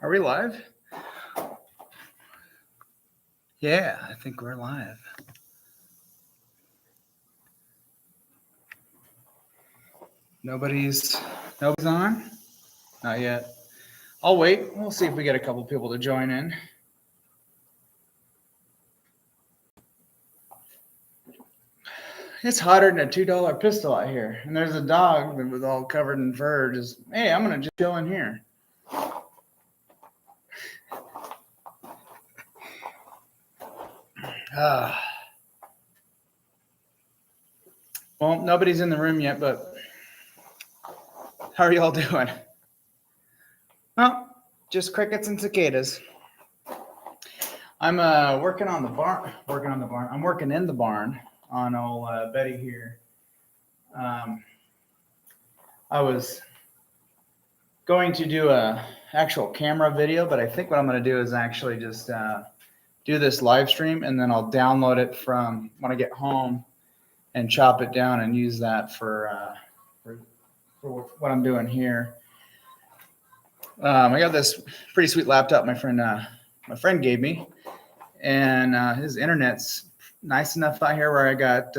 Are we live? Yeah, I think we're live. Nobody's on? Not yet. I'll wait. We'll see if we get a couple people to join in. It's hotter than a $2 pistol out here. And there's a dog that was all covered in fur. Just, hey, I'm going to just chill in here. Well, nobody's in the room yet, but how are y'all doing? Well, just crickets and cicadas. I'm working in the barn. I'm working in the barn on old Betty here. I was going to do a actual camera video, but I think what I'm going to do is actually just do this live stream, and then I'll download it from when I get home and chop it down and use that for what I'm doing here. I got this pretty sweet laptop my friend gave me, and his internet's nice enough out here where I got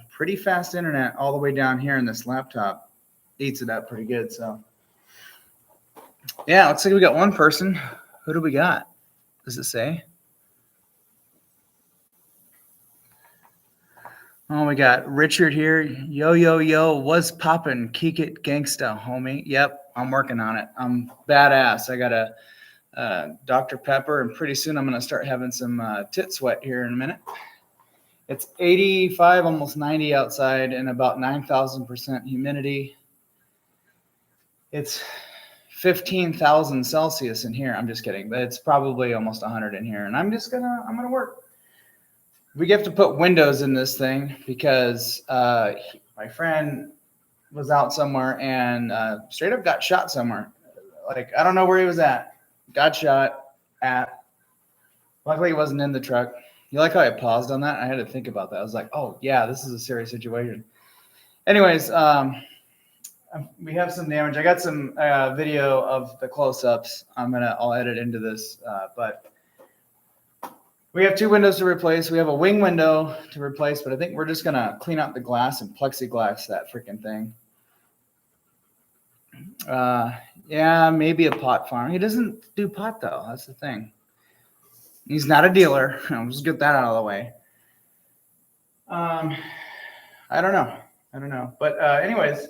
pretty fast internet all the way down here, and this laptop eats it up pretty good. So yeah, looks like we got one person. Who do we got? Does it say? Oh, we got Richard here. Yo, what's poppin'? Kick it gangsta, homie. Yep, I'm working on it. I'm badass. I got a Dr. Pepper, and pretty soon I'm going to start having some tit sweat here in a minute. It's 85, almost 90 outside, and about 9,000% humidity. It's 15,000 Celsius in here. I'm just kidding, but it's probably almost 100 in here, and I'm gonna work. We have to put windows in this thing because my friend was out somewhere and straight up got shot somewhere. Like, I don't know where he was at. Got shot at. Luckily, he wasn't in the truck. You like how I paused on that? I had to think about that. I was like, oh, yeah, this is a serious situation. Anyways, we have some damage. I got some video of the close-ups. I'll edit into this, but we have two windows to replace. We have a wing window to replace, but I think we're just going to clean out the glass and plexiglass that freaking thing. Yeah, maybe a pot farm. He doesn't do pot, though. That's the thing. He's not a dealer. I'll just get that out of the way. I don't know. But anyways,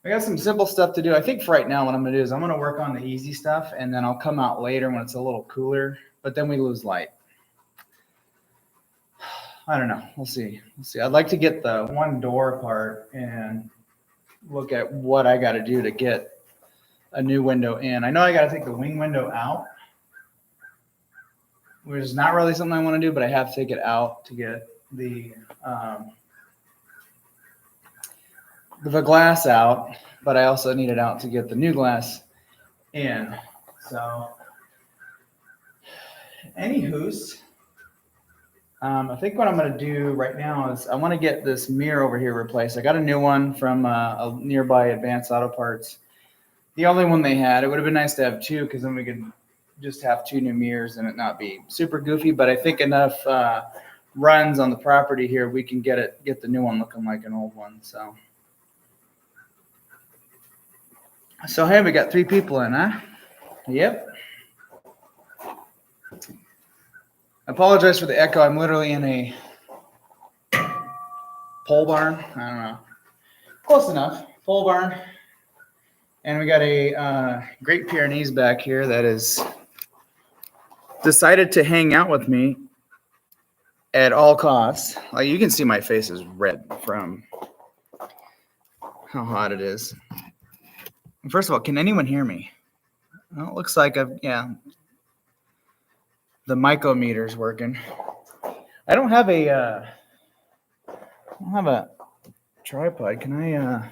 I got some simple stuff to do. I think for right now what I'm going to do is I'm going to work on the easy stuff, and then I'll come out later when it's a little cooler, but then we lose light. I don't know. We'll see. I'd like to get the one door apart and look at what I got to do to get a new window in. I know I got to take the wing window out, which is not really something I want to do, but I have to take it out to get the glass out, but I also need it out to get the new glass in. So, anywho's, I think what I'm going to do right now is I want to get this mirror over here replaced. I got a new one from a nearby Advanced Auto Parts. The only one they had. It would have been nice to have two, because then we could just have two new mirrors and it not be super goofy. But I think enough runs on the property here, we can get the new one looking like an old one. So hey, we got 3 people in, huh? Yep. I apologize for the echo. I'm literally in a pole barn. I don't know. Close enough. Pole barn. And we got a Great Pyrenees back here that is decided to hang out with me at all costs. Like, you can see my face is red from how hot it is. First of all, can anyone hear me? Well, it looks like the micrometer's working. I don't have a tripod. Can I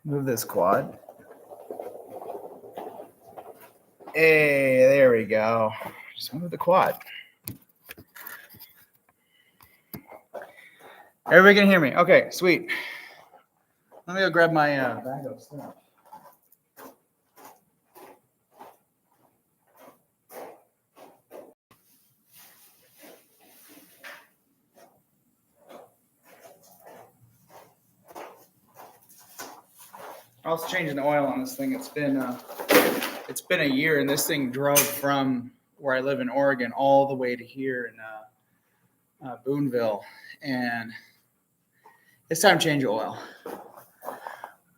move this quad? Hey, there we go. Just move the quad. Everybody can hear me? Okay, sweet. Let me go grab my bag of stuff. I was changing the oil on this thing. It's been a year, and this thing drove from where I live in Oregon all the way to here in Boonville, and it's time to change the oil.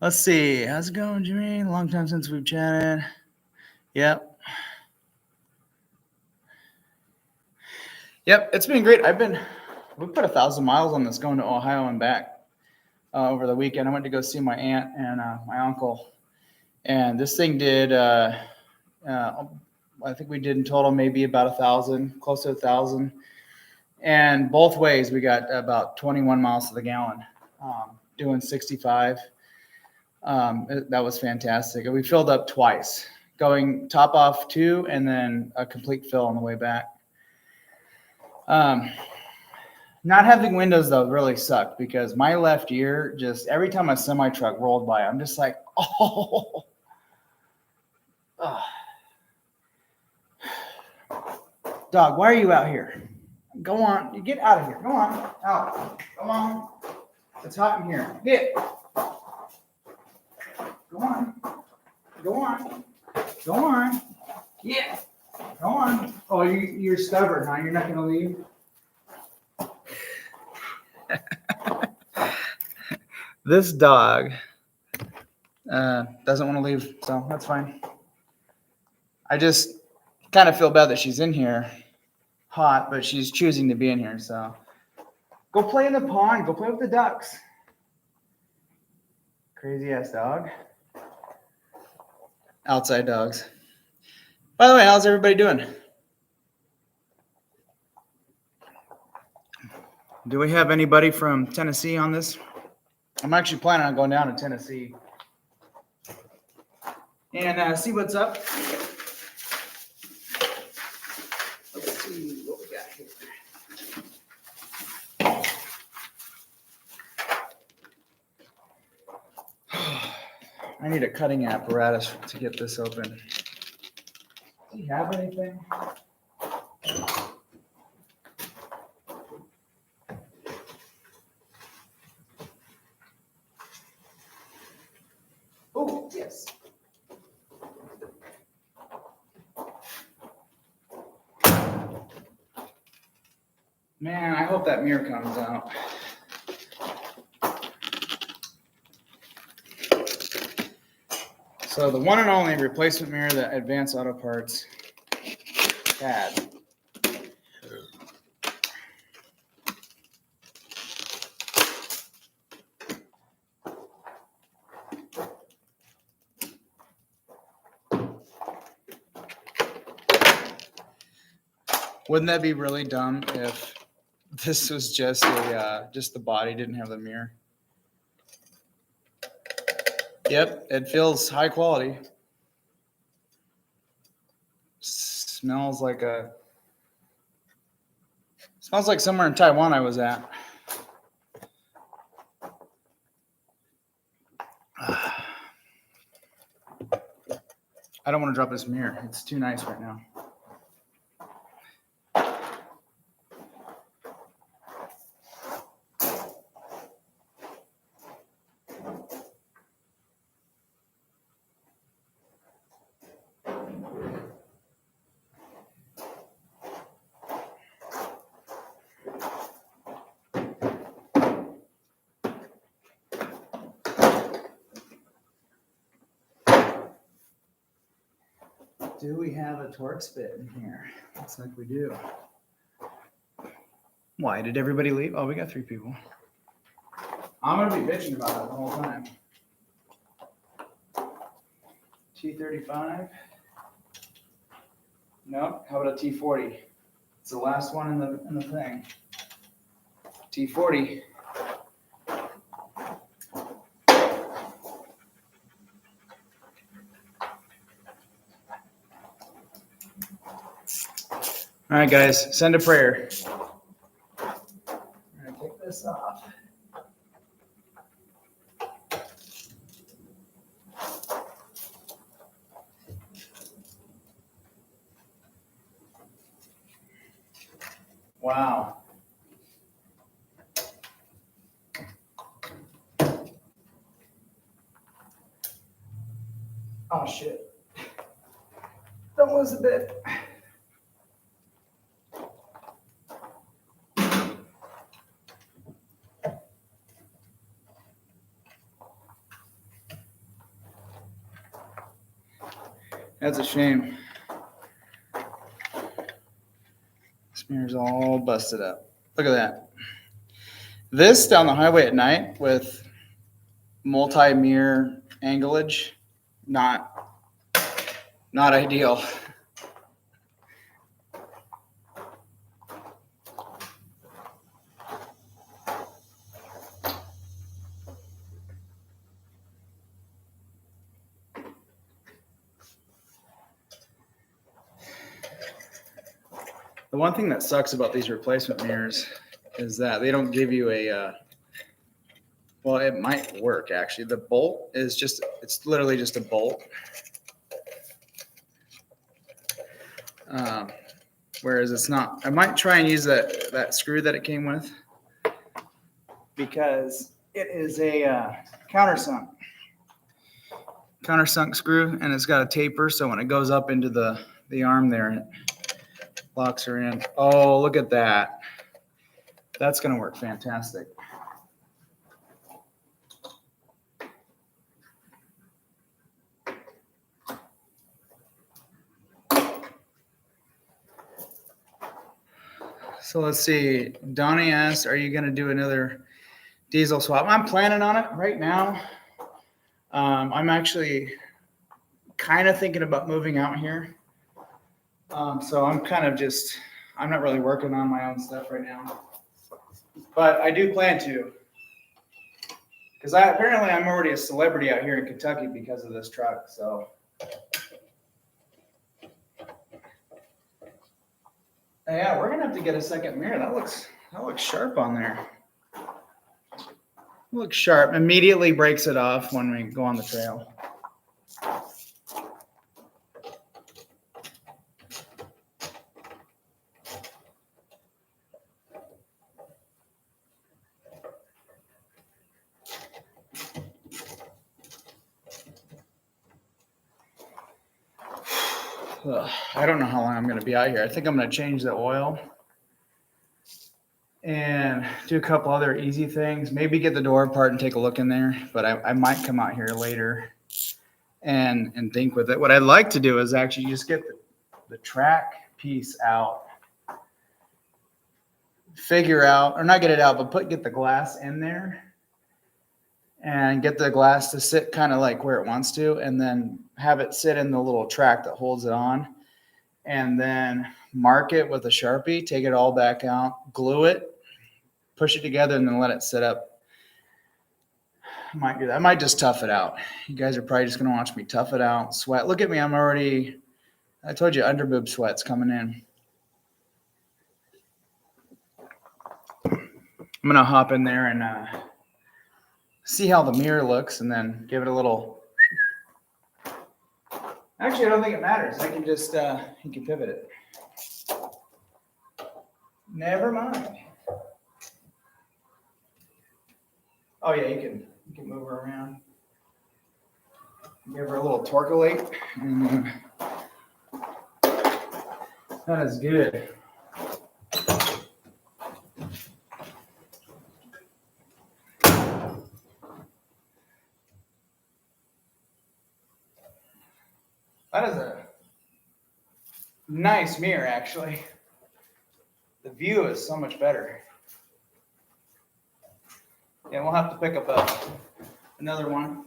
Let's see. How's it going, Jimmy? Long time since we've chatted. Yep. Yep, it's been great. We put 1,000 miles on this going to Ohio and back over the weekend. I went to go see my aunt and my uncle, and this thing did. I think we did in total maybe about 1,000, close to 1,000, and both ways we got about 21 miles to the gallon, doing 65. That was fantastic. And we filled up twice, going top off 2 and then a complete fill on the way back. Not having windows though really sucked because my left ear, just every time a semi truck rolled by, I'm just like, oh. Dog, why are you out here? Go on, you get out of here. Go on, out. Come on. It's hot in here. Get. Go on. Go on. Go on. Yeah. Go on. Oh, you're stubborn, huh? You're not going to leave? This dog doesn't want to leave, so that's fine. I just kind of feel bad that she's in here hot, but she's choosing to be in here, so go play in the pond. Go play with the ducks. Crazy ass dog. Outside dogs. By the way, how's everybody doing? Do we have anybody from Tennessee on this? I'm actually planning on going down to Tennessee and see what's up. Let's see what we got here. I need a cutting apparatus to get this open. Do you have anything? Oh, yes. Man, I hope that mirror comes out. So the one and only replacement mirror that Advanced Auto Parts had. Wouldn't that be really dumb if this was just the body didn't have the mirror? Yep, it feels high quality. Smells like somewhere in Taiwan I was at. I don't want to drop this mirror. It's too nice right now. Do we have a torque spit in here? Looks like we do. Why did everybody leave? Oh, we got 3 people. I'm gonna be bitching about it the whole time. T35. Nope. How about a T40? It's the last one in the thing. T40. All right, guys, send a prayer. I'm gonna take this off. Wow. Oh shit. Don't lose a bit. That's a shame. This mirror's all busted up. Look at that. This down the highway at night with multi-mirror anglage, not ideal. The one thing that sucks about these replacement mirrors is that they don't give you a, well, it might work actually. The bolt is just, it's literally just a bolt. Whereas it's not, I might try and use that screw that it came with because it is a countersunk screw, and it's got a taper. So when it goes up into the arm there, it locks her in. Oh, look at that. That's going to work fantastic. So let's see. Donnie asked, are you going to do another diesel swap? I'm planning on it right now. I'm actually kind of thinking about moving out here. So I'm kind of just, I'm not really working on my own stuff right now. But I do plan to. Because apparently I'm already a celebrity out here in Kentucky because of this truck. So. Yeah, we're gonna have to get a second mirror. That looks sharp on there. Looks sharp. Immediately breaks it off when we go on the trail. I don't know how long I'm going to be out here. I think I'm going to change the oil and do a couple other easy things. Maybe get the door apart and take a look in there. But I might come out here later and think with it. What I'd like to do is actually just get the track piece out. Figure out, or not get it out, but get the glass in there. And get the glass to sit kind of like where it wants to, and then have it sit in the little track that holds it on, and then mark it with a Sharpie, take it all back out, glue it, push it together, and then let it sit up. I might do that. I might just tough it out. You guys are probably just going to watch me tough it out, sweat. Look at me. I told you under boob sweat's coming in. I'm going to hop in there and see how the mirror looks, and then give it a little. Actually, I don't think it matters. I can just, you can pivot it. Never mind. Oh yeah, you can move her around. Give her a little torquelate. That is good. That is a nice mirror, actually. The view is so much better. Yeah, we'll have to pick up another one.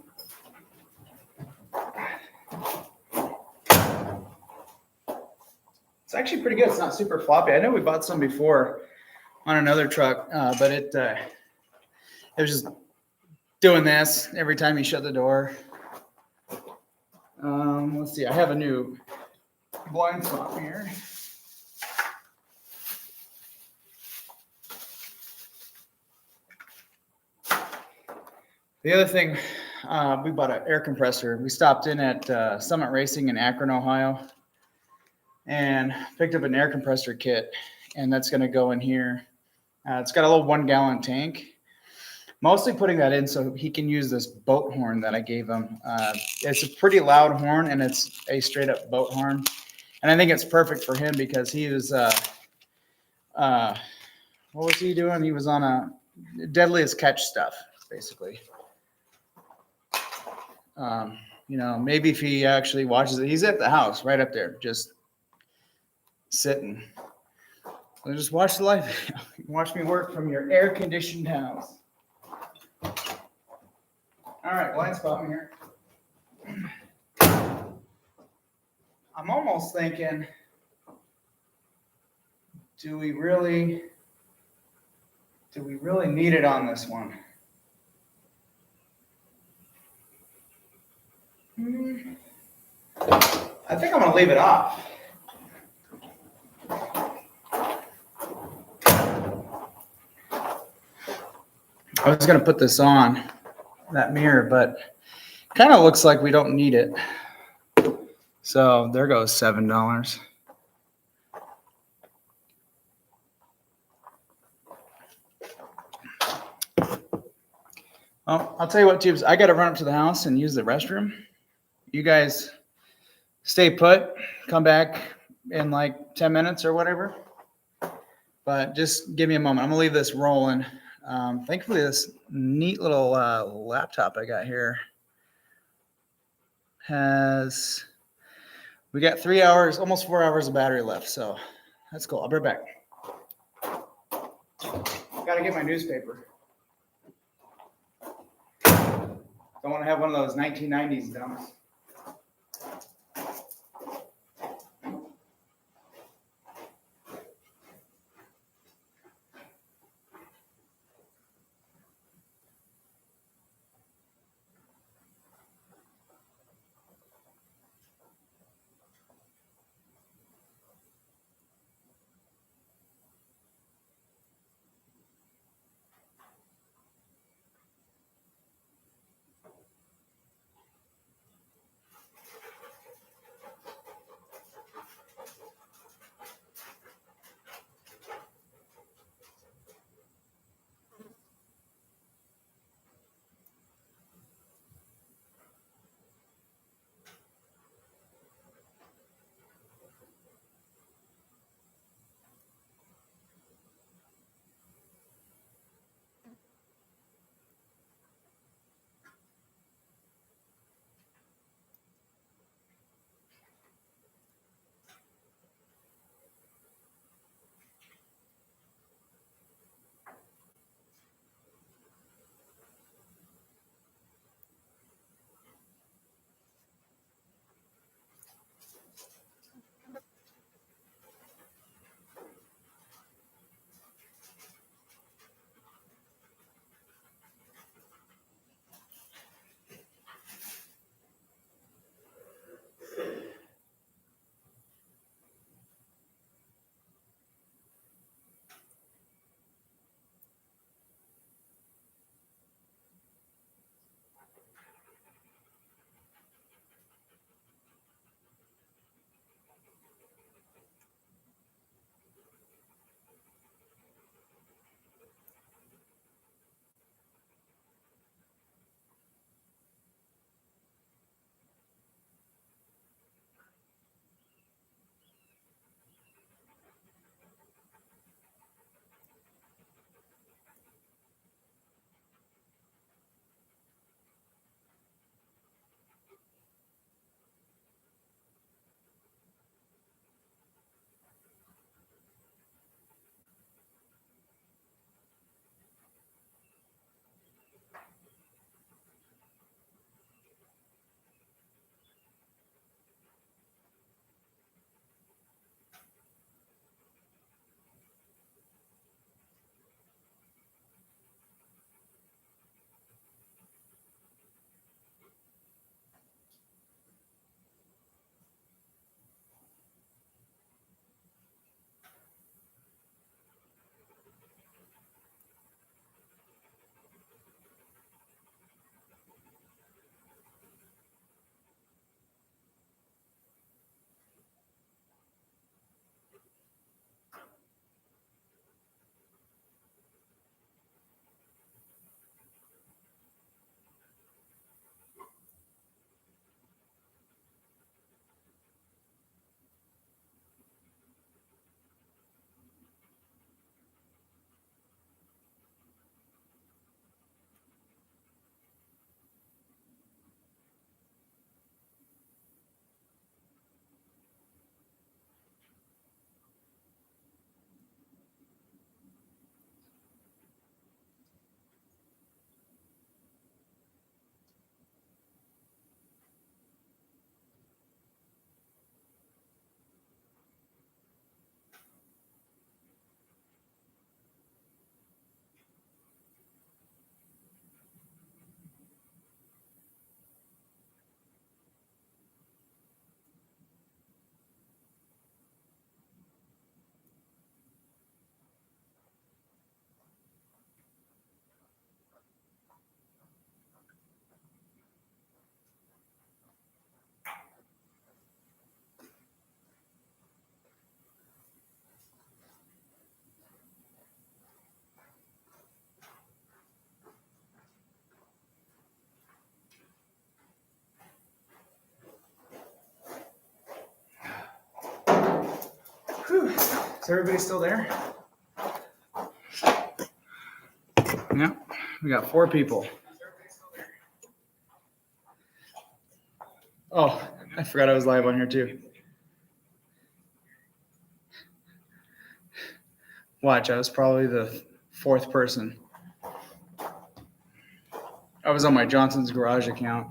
It's actually pretty good. It's not super floppy. I know we bought some before on another truck, but it was just doing this every time you shut the door. Let's see. I have a new blind spot mirror. The other thing, we bought an air compressor. We stopped in at Summit Racing in Akron, Ohio, and picked up an air compressor kit, and that's going to go in here. It's got a little 1 gallon tank. mostly putting that in so he can use this boat horn that I gave him. It's a pretty loud horn, and it's a straight up boat horn. And I think it's perfect for him because he was, what was he doing? He was on a deadliest catch stuff, basically. Maybe if he actually watches it, he's at the house right up there, just sitting. So just watch the life. Watch me work from your air conditioned house. All right, blind spot me here. I'm almost thinking, do we really need it on this one? I think I'm going to leave it off. I was going to put this on, that mirror, but kind of looks like we don't need it. So there goes $7. Well, I'll tell you what, Tubes, I got to run up to the house and use the restroom. You guys stay put, come back in like 10 minutes or whatever. But just give me a moment. I'm going to leave this rolling. Thankfully, this neat little laptop I got here we got 3 hours, almost 4 hours of battery left. So that's cool. I'll be right back. Got to get my newspaper. Don't want to have one of those 1990s dumps. Is everybody still there? Yeah, we got 4 people. Oh, I forgot I was live on here too. Watch, I was probably the 4th person. I was on my Johnson's Garage account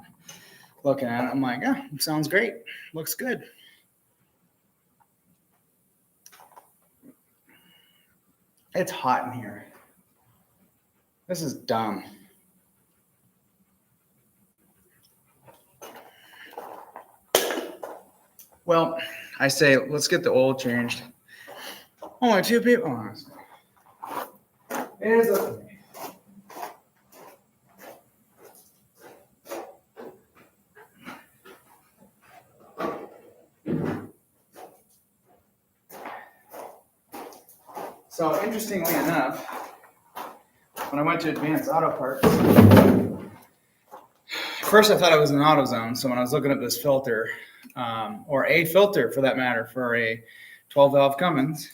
looking at it. I'm like, yeah, sounds great. Looks good. It's hot in here. This is dumb. Well, I say, let's get the oil changed. Only 2 people. Oh, it is okay. So interestingly enough, when I went to Advanced Auto Parts, first I thought it was an AutoZone. So when I was looking at this filter, or a filter for that matter, for a 12 valve Cummins,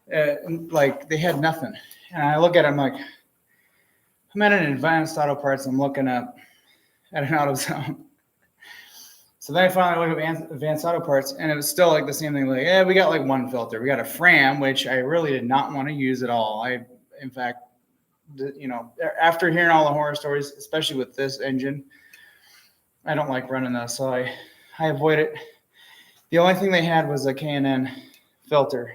like they had nothing. And I look at it, I'm like, I'm at an Advanced Auto Parts, I'm looking up at an AutoZone. So then I finally look at Advanced Auto Parts, and it was still like the same thing. Like, yeah, we got like 1 filter. We got a Fram, which I really did not want to use at all. In fact, after hearing all the horror stories, especially with this engine, I don't like running this, so I avoid it. The only thing they had was a K&N filter.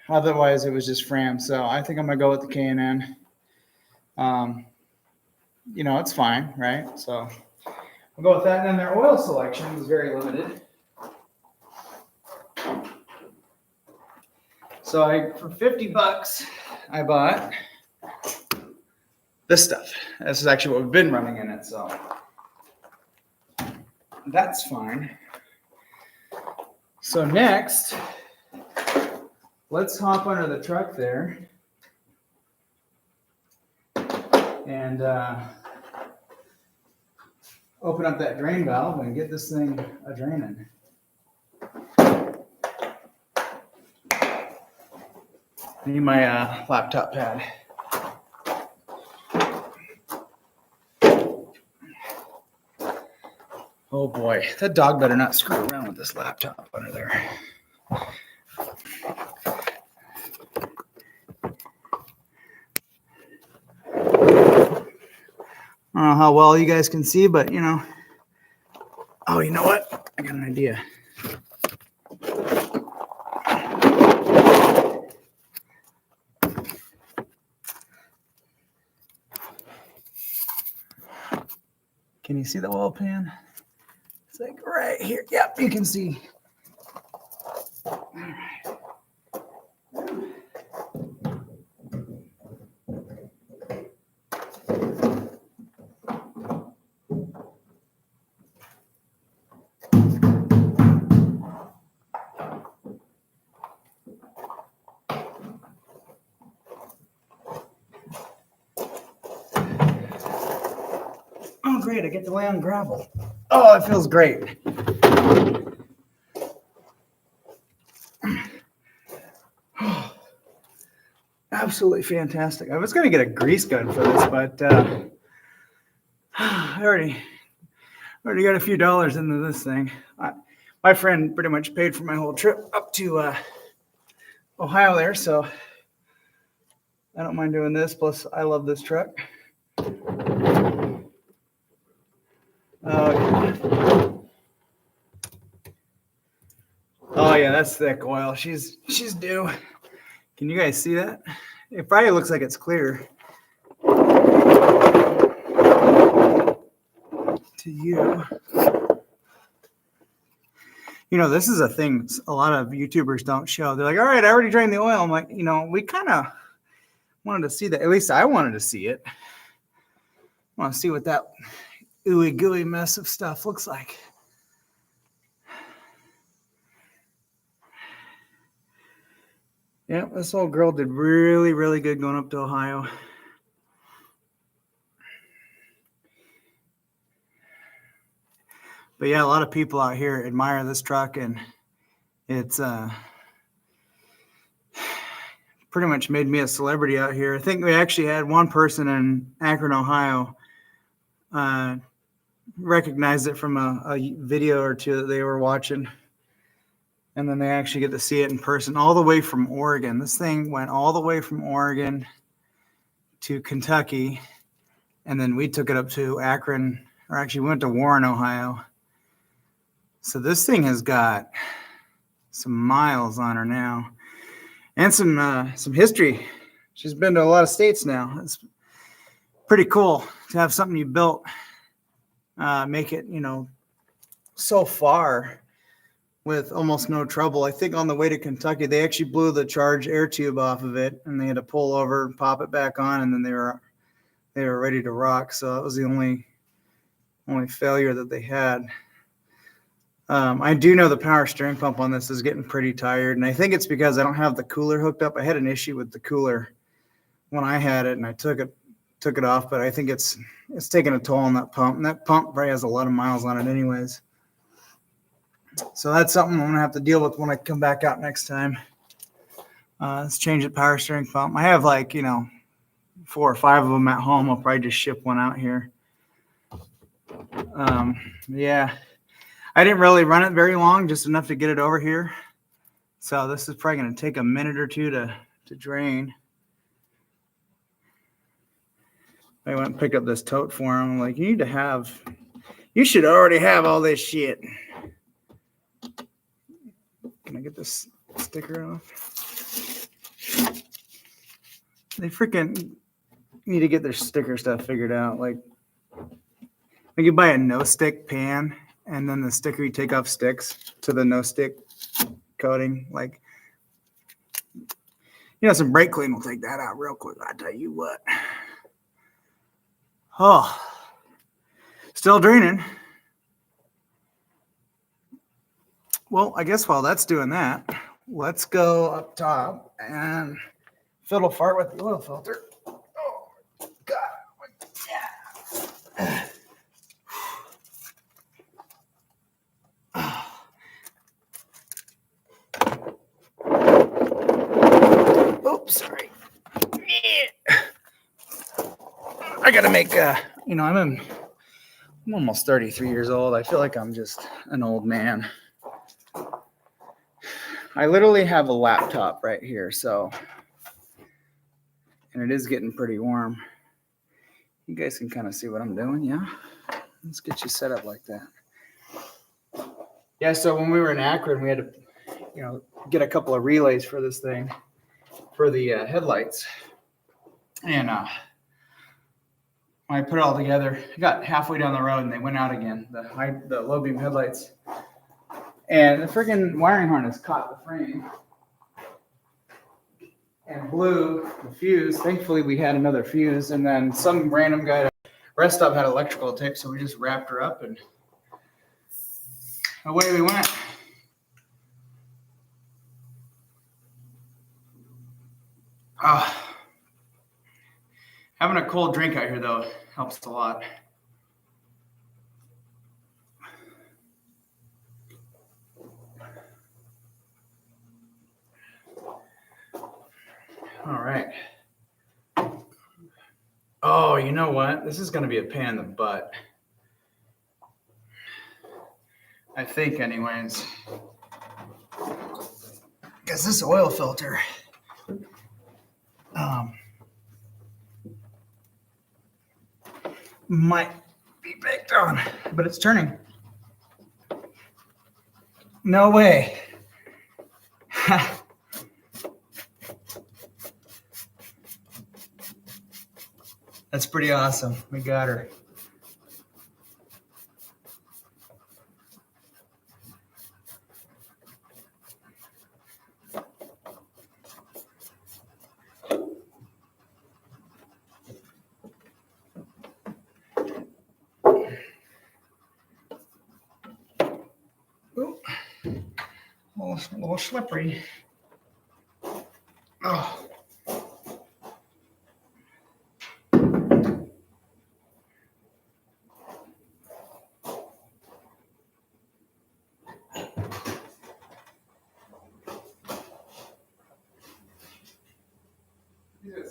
Otherwise, it was just Fram. So I think I'm gonna go with the K&N. It's fine, right? So I'll go with that. And then their oil selection was very limited. So for $50, I bought this stuff. This is actually what we've been running in it, so that's fine. So next, let's hop under the truck there and open up that drain valve and get this thing a-draining. Need my laptop pad. Oh boy, that dog better not screw around with this laptop under there. I don't know how well you guys can see, but oh, you know what? I got an idea. Can you see the oil pan? It's like right here. Yep, you can see. All right. Oh, great. I get to lay on gravel. Oh, it feels great. Absolutely fantastic. I was going to get a grease gun for this, but I already got a few dollars into this thing. My friend pretty much paid for my whole trip up to Ohio there, so I don't mind doing this. Plus, I love this truck. Oh yeah, that's thick oil. She's due. Can you guys see that? It probably looks like it's clear to you. This is a thing a lot of YouTubers don't show. They're like, all right, I already drained the oil. I'm like, we kind of wanted to see that. At least I wanted to see it. I want to see what that ooey gooey mess of stuff looks like. Yeah, this old girl did really, really good going up to Ohio. But yeah, a lot of people out here admire this truck, and it's pretty much made me a celebrity out here. I think we actually had one person in Akron, Ohio, recognize it from a video or two that they were watching. And then they actually get to see it in person all the way from Oregon. This thing went all the way from Oregon to Kentucky. And then we took it up to Akron, or actually we went to Warren, Ohio. So this thing has got some miles on her now and some history. She's been to a lot of states now. It's pretty cool to have something you built, make it, so far with almost no trouble. I think on the way to Kentucky, they actually blew the charged air tube off of it, and they had to pull over and pop it back on, and then they were ready to rock. So that was the only failure that they had. I do know the power steering pump on this is getting pretty tired, and I think it's because I don't have the cooler hooked up. I had an issue with the cooler when I had it, and I took it off, but I think it's taking a toll on that pump, and that pump probably has a lot of miles on it anyways. So that's something I'm gonna have to deal with when I come back out next time. Let's change the power steering pump. I have 4 or 5 of them at home. I'll probably just ship one out here. Yeah, I didn't really run it very long, just enough to get it over here. So this is probably gonna take a minute or two to drain. I went and picked up this tote for him. I'm like, you should already have all this shit. Can I get this sticker off? They freaking need to get their sticker stuff figured out. Like you buy a no-stick pan, and then the sticker you take off sticks to the no-stick coating. Some brake clean will take that out real quick. I tell you what. Oh, still draining. Well, I guess while that's doing that, let's go up top and fiddle fart with the oil filter. Oh, God. Oops, sorry. I got to make, I'm almost 33 years old. I feel like I'm just an old man. I literally have a laptop right here, and it is getting pretty warm. You guys can kind of see what I'm doing, yeah? Let's get you set up like that. Yeah, so when we were in Akron, we had to, get a couple of relays for this thing, for the headlights. And when I put it all together, I got halfway down the road and they went out again, the low beam headlights. And the freaking wiring harness caught the frame and blew the fuse. Thankfully, we had another fuse, and then some random guy at a rest stop had electrical tape, so we just wrapped her up and away we went. Having a cold drink out here, though, helps a lot. All right. Oh, you know what? This is going to be a pain in the butt. I think, anyways. Because this oil filter, might be baked on, but it's turning. No way. That's pretty awesome. We got her. Ooh. A little slippery. Oh.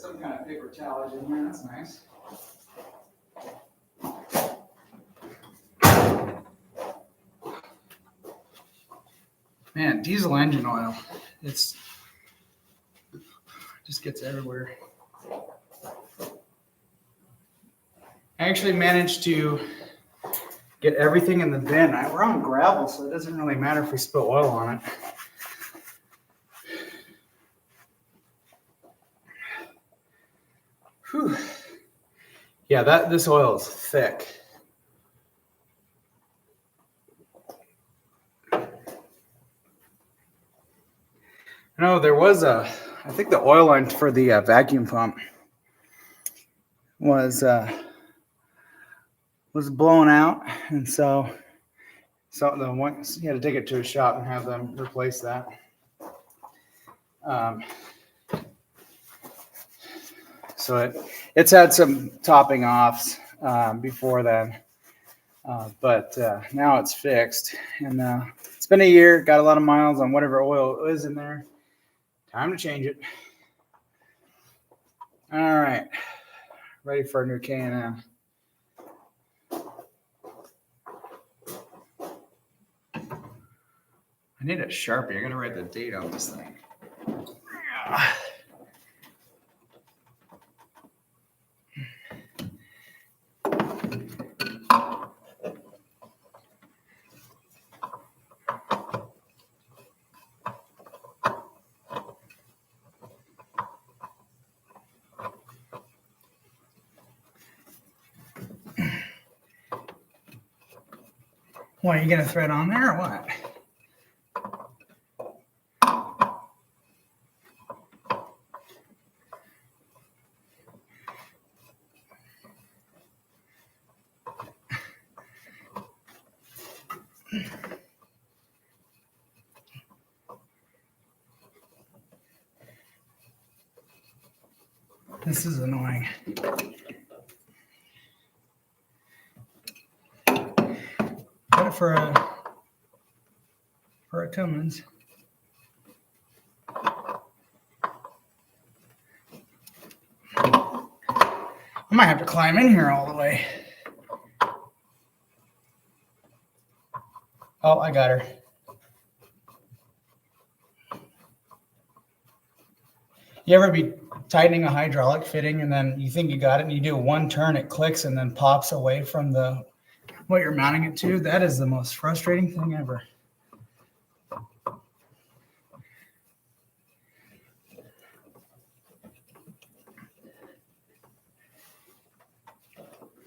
some kind of paper towels in here. That's nice. Man, diesel engine oil. It's just gets everywhere. I actually managed to get everything in the bin. We're on gravel, so it doesn't really matter if we spill oil on it. Whew. Yeah, this oil is thick. No, there was I think the oil line for the vacuum pump was blown out, and so you had to take it to a shop and have them replace that. So it's had some topping offs before then, but now it's fixed, and it's been a year. Got a lot of miles on whatever oil is in there. Time to change it. All right, ready for a new K&M. I need a Sharpie. I gotta write the date on this thing. What, are you gonna thread on there or what? This is annoying. Got it for a Cummins. I might have to climb in here all the way. Oh, I got her. You ever be tightening a hydraulic fitting and then you think you got it and you do one turn, it clicks and then pops away from what you're mounting it to? That is the most frustrating thing ever.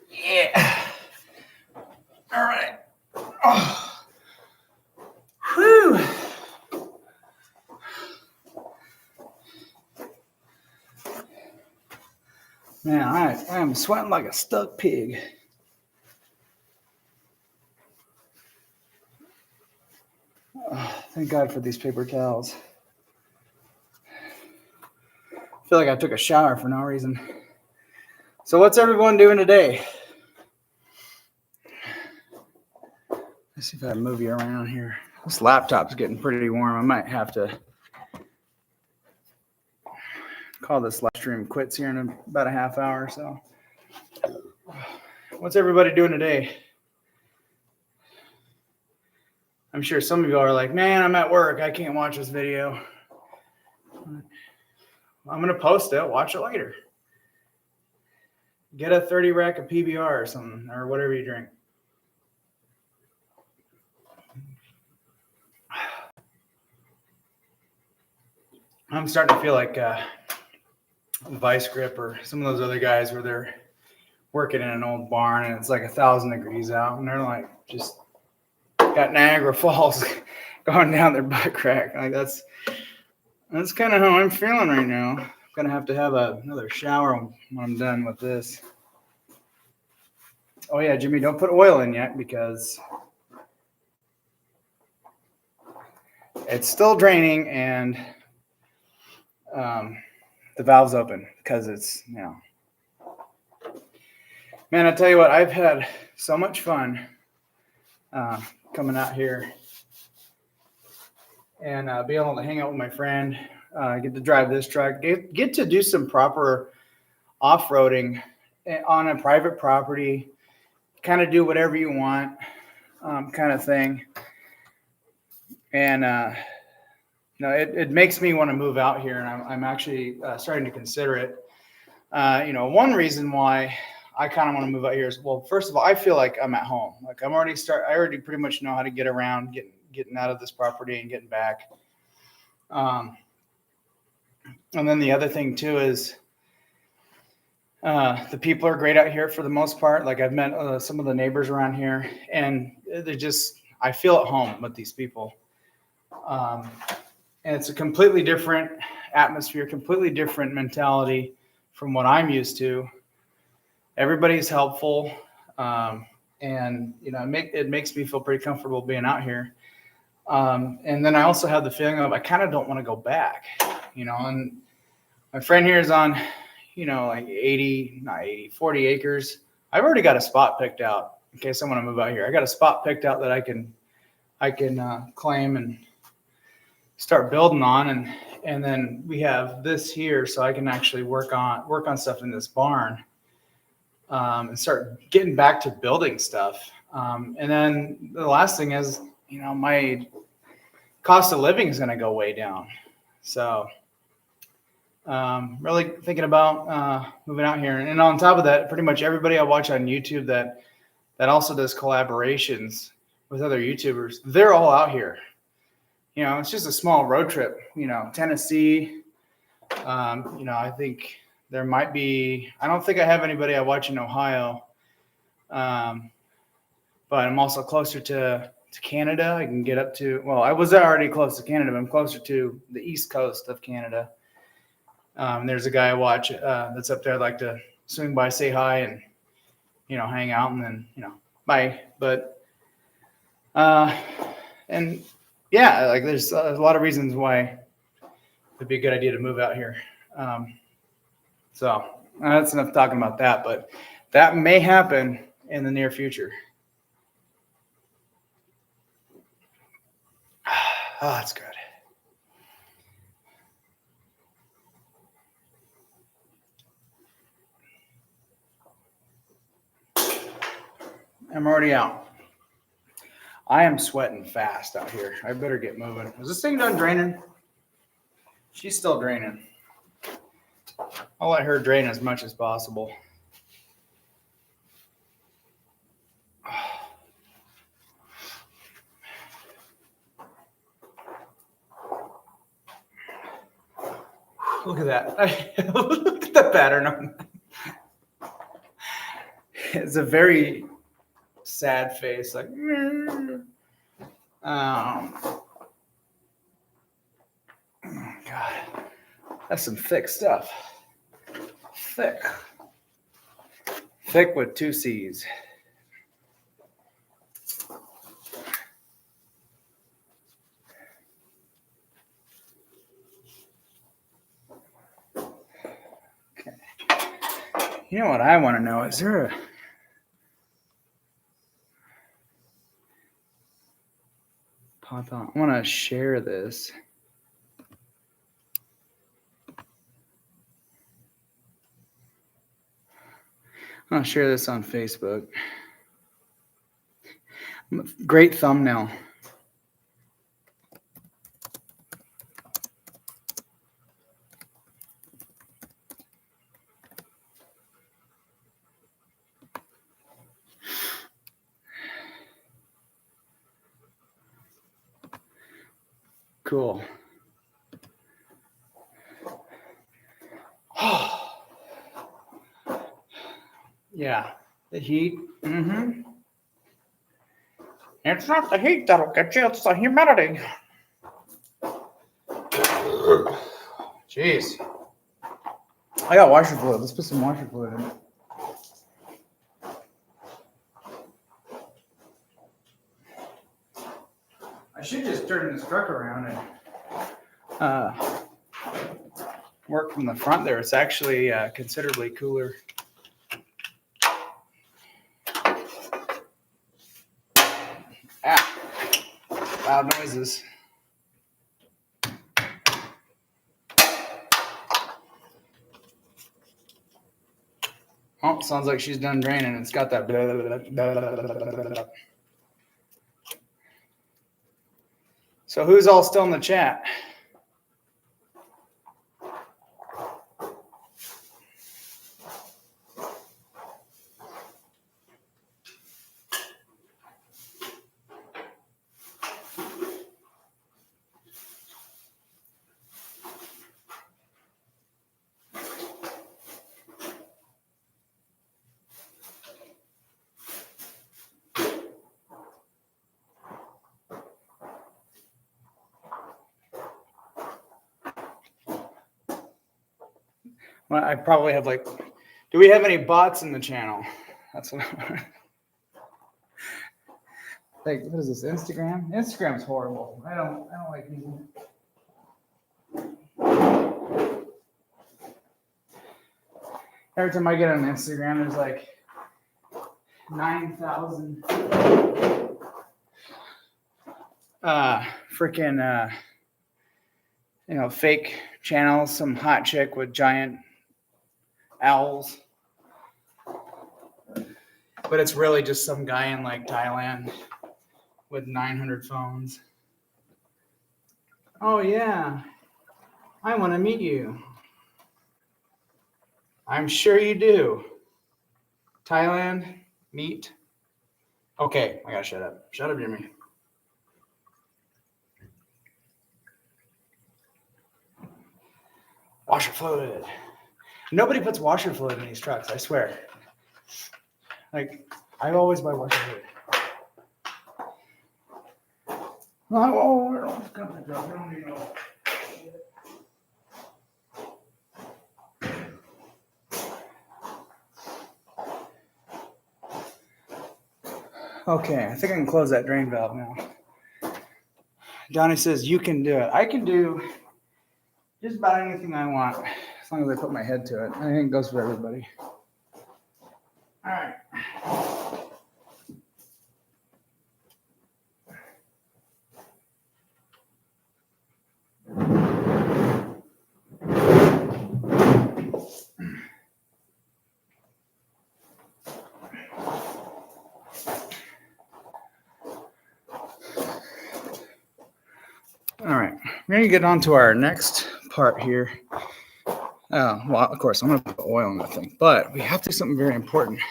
Yeah. All right. Oh. Whew. Man, I am sweating like a stuck pig. Oh, thank God for these paper towels. I feel like I took a shower for no reason. So what's everyone doing today? Let's see if I can move you around here. This laptop's getting pretty warm. I might have to call this live stream quits here in about a half hour or so. What's everybody doing today? I'm sure some of you are like, man, I'm at work. I can't watch this video. I'm going to post it. Watch it later. Get a 30 rack of PBR or something, or whatever you drink. I'm starting to feel like Vice Grip or some of those other guys where they're working in an old barn and it's like 1,000 degrees out and they're like just got Niagara Falls going down their butt crack. Like that's kind of how I'm feeling right now. I'm gonna have to have another shower when I'm done with this. Oh yeah, Jimmy, don't put oil in yet because it's still draining and the valve's open because it's, man, I tell you what, I've had so much fun coming out here and be able to hang out with my friend, get to drive this truck, get to do some proper off-roading on a private property, kind of do whatever you want, kind of thing. And it makes me want to move out here, and I'm actually starting to consider it. One reason why I kind of want to move out here is, well, first of all, I feel like I'm at home. Like I already pretty much know how to get around, getting out of this property and getting back. And then the other thing too is the people are great out here for the most part. Like I've met some of the neighbors around here, and I feel at home with these people. And it's a completely different atmosphere, completely different mentality from what I'm used to. Everybody's helpful. And it makes me feel pretty comfortable being out here. And then I also have the feeling of I kind of don't want to go back, and my friend here is on, like 40 acres. I've already got a spot picked out in case I want to move out here. I got a spot picked out that I can claim and start building on. And then we have this here, so I can actually work on stuff in this barn, and start getting back to building stuff. And then the last thing is, my cost of living is going to go way down. So really thinking about moving out here. And on top of that, pretty much everybody I watch on YouTube that also does collaborations with other YouTubers, they're all out here. It's just a small road trip, Tennessee. I think there might be, I don't think I have anybody I watch in Ohio. But I'm also closer to Canada. I can get up to, well, I was already close to Canada, but I'm closer to the east coast of Canada. There's a guy I watch that's up there. I'd like to swing by, say hi, and hang out, and then bye. But and yeah, like there's a lot of reasons why it'd be a good idea to move out here. So that's enough talking about that, but that may happen in the near future. Oh, that's good. I'm already out. I am sweating fast out here. I better get moving. Is this thing done draining? She's still draining. I'll let her drain as much as possible. Look at that. Look at the pattern on that. It's a very sad face, like God, that's some thick stuff. Thick with 2 C's. Okay. You know what I want to know? Is there a pop on? I want to share this. I'll share this on Facebook. Great thumbnail. Cool. Yeah, the heat. Mm-hmm. It's not the heat that'll get you, it's the humidity. Jeez. I got washer fluid. Let's put some washer fluid in it. I should just turn this truck around and work from the front there. It's actually considerably cooler. Loud noises. Oh, sounds like she's done draining. It's got that. Blah, blah, blah, blah. So who's all still in the chat? Well, I probably have like, do we have any bots in the channel? That's what like, what is this, Instagram? Instagram's horrible. I don't like using it. Every time I get on Instagram, there's like 9,000 freaking fake channels, some hot chick with giant owls. But it's really just some guy in like Thailand with 900 phones. Oh yeah, I want to meet you. I'm sure you do. Thailand, meet. Okay, I gotta shut up. Shut up, Jimmy. Washer fluid. Nobody puts washer fluid in these trucks, I swear. Like, I always buy washer fluid. Oh, we're almost done with the truck. We don't need no. Okay, I think I can close that drain valve now. Donnie says, you can do it. I can do just about anything I want, as long as I put my head to it. I think it goes for everybody. All right. All right, we're gonna get on to our next part here. Well, of course, I'm gonna put oil in that thing, but we have to do something very important.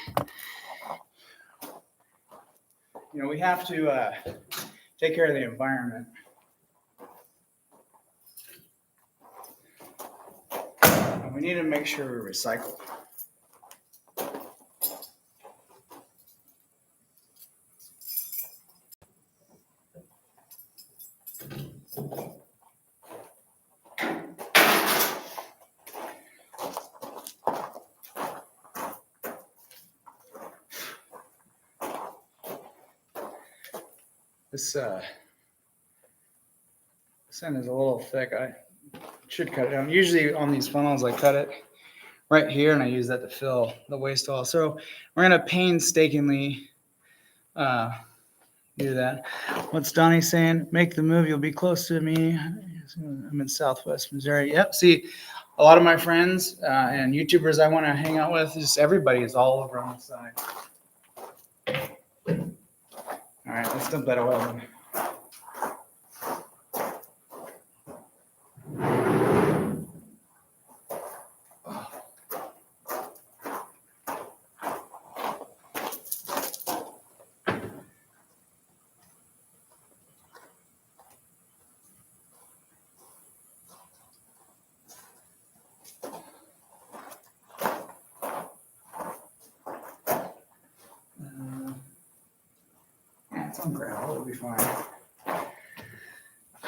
We have to take care of the environment. And we need to make sure we recycle. This end is a little thick. I should cut it down. Usually on these funnels, I cut it right here, and I use that to fill the waste oil. So we're gonna painstakingly do that. What's Donnie saying? Make the move. You'll be close to me. I'm in Southwest Missouri. Yep. See, a lot of my friends and YouTubers I want to hang out with, just everybody is all over on the side. All right, let's dump that oil in. It's on gravel, it'll be fine. All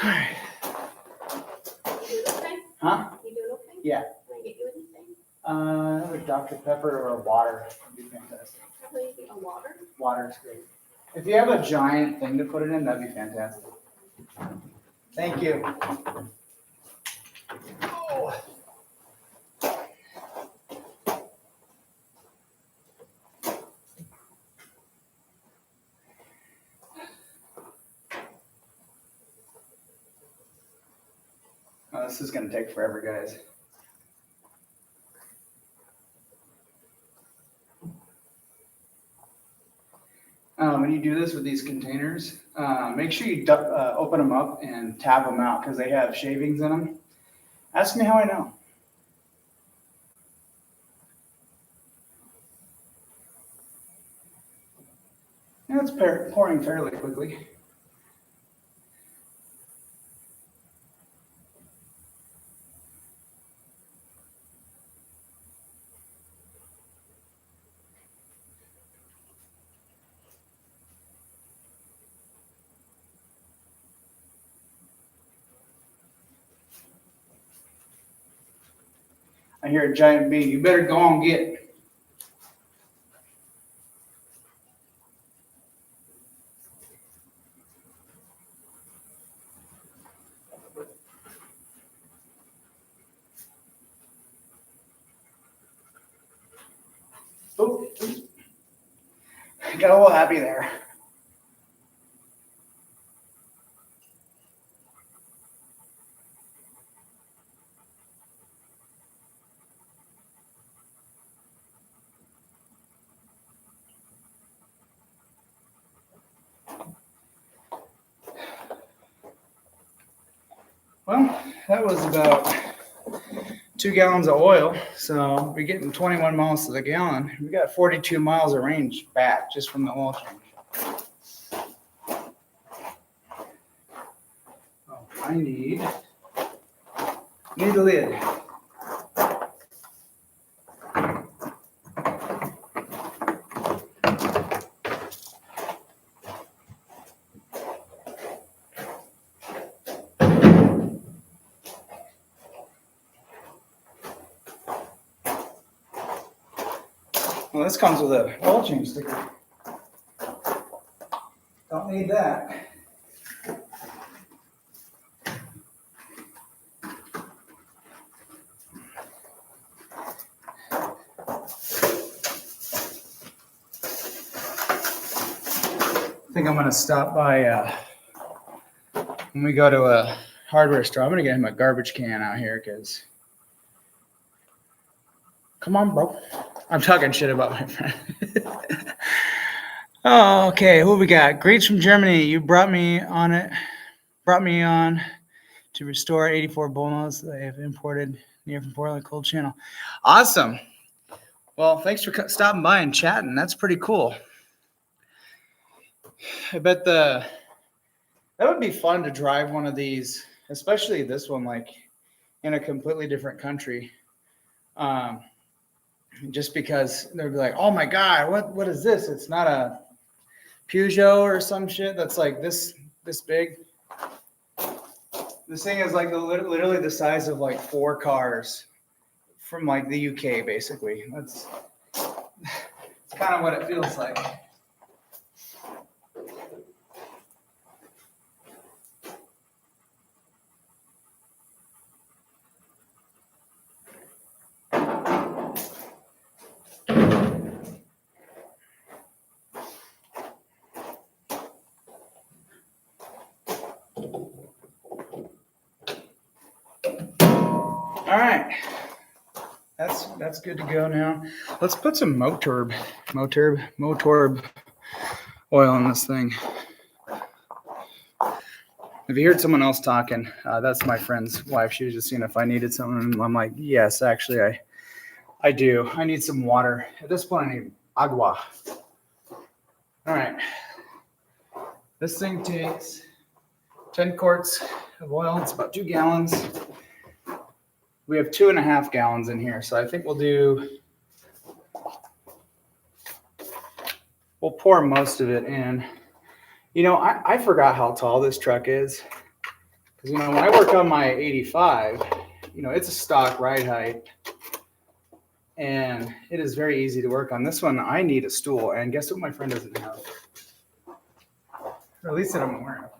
right. You doing okay? Huh? You doing okay? Yeah. Can I get you anything? Like Dr. Pepper or water would be fantastic. Probably anything on water? Water is great. If you have a giant thing to put it in, that'd be fantastic. Thank you. Oh. Oh, this is going to take forever, guys. when you do this with these containers, make sure you open them up and tap them out because they have shavings in them. Ask me how I know. And it's pouring fairly quickly. I hear a giant bee. You better go and get it. Oh, got a little happy there. Well, that was about 2 gallons of oil. So we're getting 21 miles to the gallon. We got 42 miles of range back just from the oil change. Oh, I need the lid. Well, this comes with an oil change sticker. Don't need that. I think I'm gonna stop by when we go to a hardware store. I'm gonna get him a garbage can out here because, come on, bro. I'm talking shit about my friend. Oh, okay. Who we got? Greets from Germany. You brought me on to restore 84 bullnose that I have imported near from Portland Cold Channel. Awesome. Well, thanks for stopping by and chatting. That's pretty cool. I bet that would be fun to drive one of these, especially this one, like in a completely different country. Just because they'd be like, oh my God, what is this? It's not a Peugeot or some shit that's like this big. This thing is like literally the size of like 4 cars from like the UK, basically. That's kind of what it feels like. All right, that's good to go now. Let's put some Motorb oil in this thing. If you heard someone else talking, that's my friend's wife. She was just seeing if I needed something. And I'm like, yes, actually, I do. I need some water. At this point, I need agua. All right. This thing takes 10 quarts of oil. It's about 2 gallons. We have 2.5 gallons in here. So I think we'll pour most of it in. You know, I forgot how tall this truck is. Because, you know, when I work on my 85, you know, it's a stock ride height. And it is very easy to work on. This one, I need a stool. And guess what my friend doesn't have? Or at least that I'm aware of.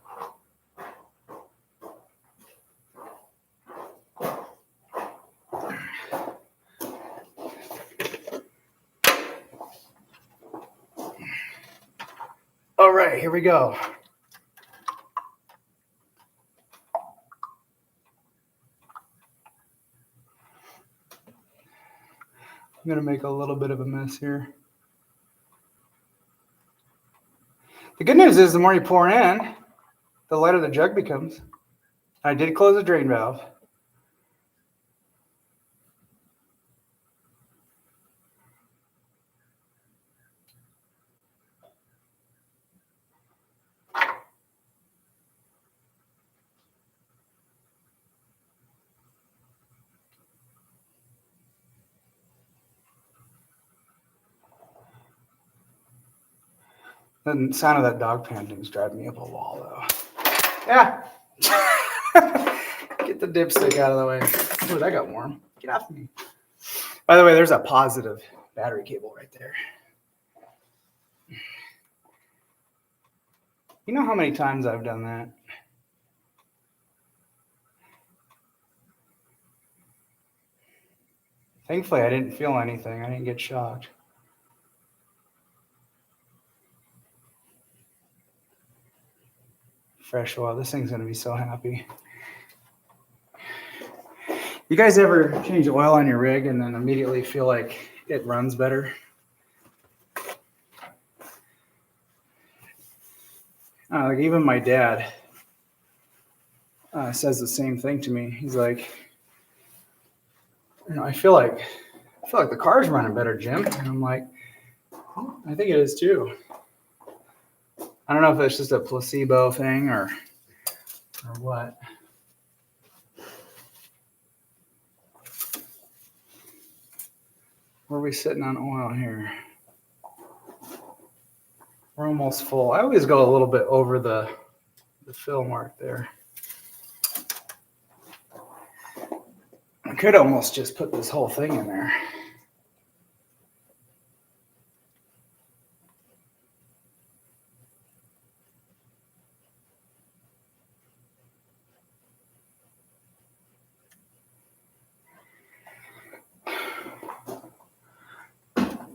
All right, here we go. I'm gonna make a little bit of a mess here. The good news is the more you pour in, the lighter the jug becomes. I did close the drain valve. The sound of that dog panting is driving me up a wall, though. Yeah. Get the dipstick out of the way. Oh, that got warm. Get off me. By the way, there's a positive battery cable right there. You know how many times I've done that? Thankfully, I didn't feel anything. I didn't get shocked. Fresh oil. This thing's going to be so happy. You guys ever change oil on your rig and then immediately feel like it runs better? Like even my dad says the same thing to me. He's like, I feel like the car's running better, Jim. And I'm like, oh, I think it is too. I don't know if it's just a placebo thing or what. Where are we sitting on oil here? We're almost full. I always go a little bit over the fill mark there. I could almost just put this whole thing in there.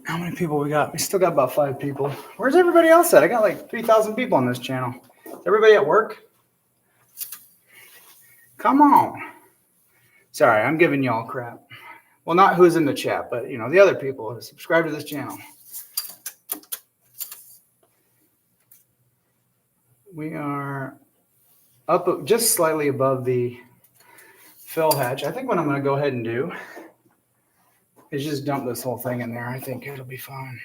How many people we got? We still got about 5 people. Where's everybody else at? I got like 3,000 people on this channel. Is everybody at work? Come on. Sorry, I'm giving y'all crap. Well, not who's in the chat, but the other people who subscribe to this channel. We are up just slightly above the fill hatch. I think what I'm going to go ahead and do is just dump this whole thing in there. I think it'll be fine.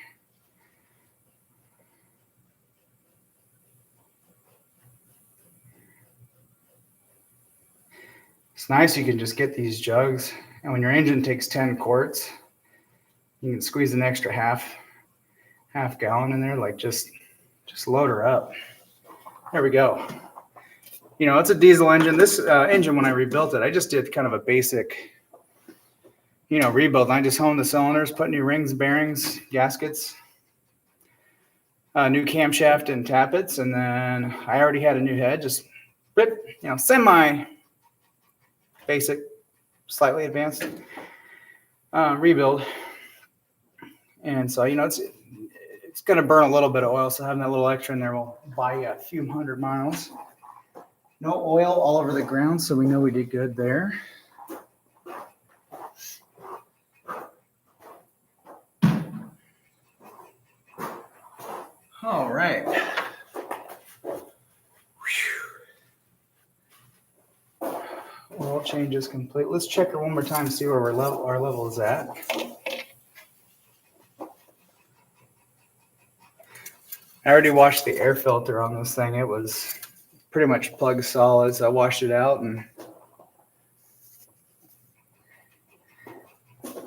It's nice you can just get these jugs, and when your engine takes 10 quarts, you can squeeze an extra half gallon in there. Like just load her up. There we go. It's a diesel engine. This engine, when I rebuilt it, I just did kind of a basic rebuild. I just honed the cylinders, put new rings, bearings, gaskets, new camshaft and tappets, and then I already had a new head, just semi basic, slightly advanced rebuild. And so it's going to burn a little bit of oil, so having that little extra in there will buy you a few 100 miles. No oil all over the ground, so we know we did good there. All right. Oil change is complete. Let's check her one more time to see where our level is at. I already washed the air filter on this thing. It was pretty much plug solids. I washed it out and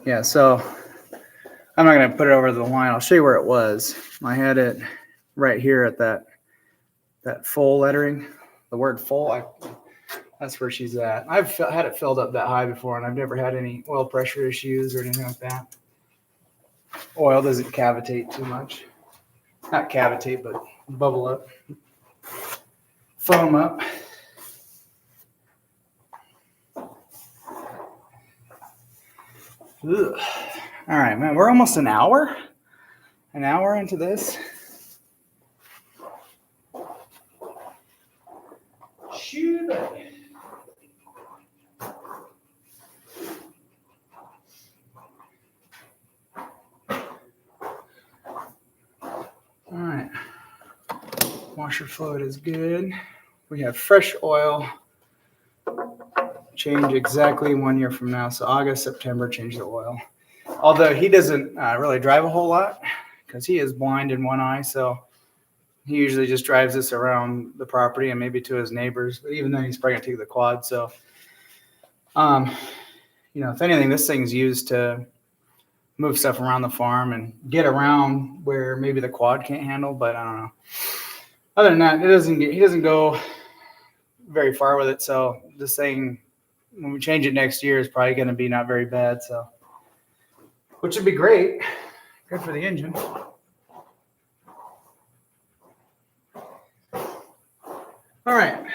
yeah, so I'm not going to put it over the line. I'll show you where it was. I had it right here at that full lettering, the word full. That's where she's at. I've had it filled up that high before, and I've never had any oil pressure issues or anything like that. Oil doesn't cavitate too much. Not cavitate, but bubble up, foam up. Ugh. All right, man, we're almost an hour into this. Shoot. All right. washer fluid is good. We have fresh oil. Change exactly 1 year from now. So August, September, change the oil. Although he doesn't really drive a whole lot because he is blind in one eye. So he usually just drives this around the property and maybe to his neighbors. But even then, he's probably going to take the quad. So, if anything, this thing's used to move stuff around the farm and get around where maybe the quad can't handle. But I don't know. Other than that, he doesn't go very far with it. So this thing, when we change it next year, is probably going to be not very bad. So, which would be great. Good for the engine. All right.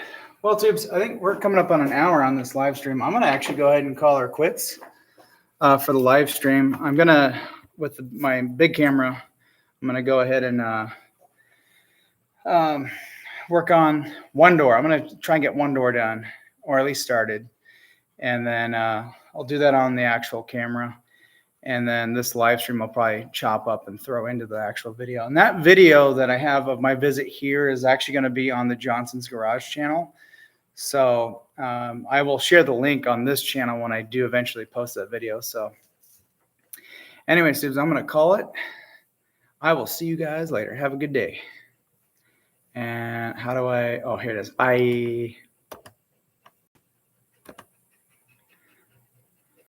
Well, tubes, I think we're coming up on an hour on this live stream. I'm going to actually go ahead and call her quits for the live stream. I'm going to, with my big camera, I'm going to go ahead and work on one door. I'm going to try and get one door done, or at least started. And then I'll do that on the actual camera. And then this live stream I'll probably chop up and throw into the actual video. And that video that I have of my visit here is actually going to be on the Johnson's Garage channel. So I will share the link on this channel when I do eventually post that video. So anyway, Steve, I'm going to call it. I will see you guys later. Have a good day. And how do I, oh, here it is. Bye.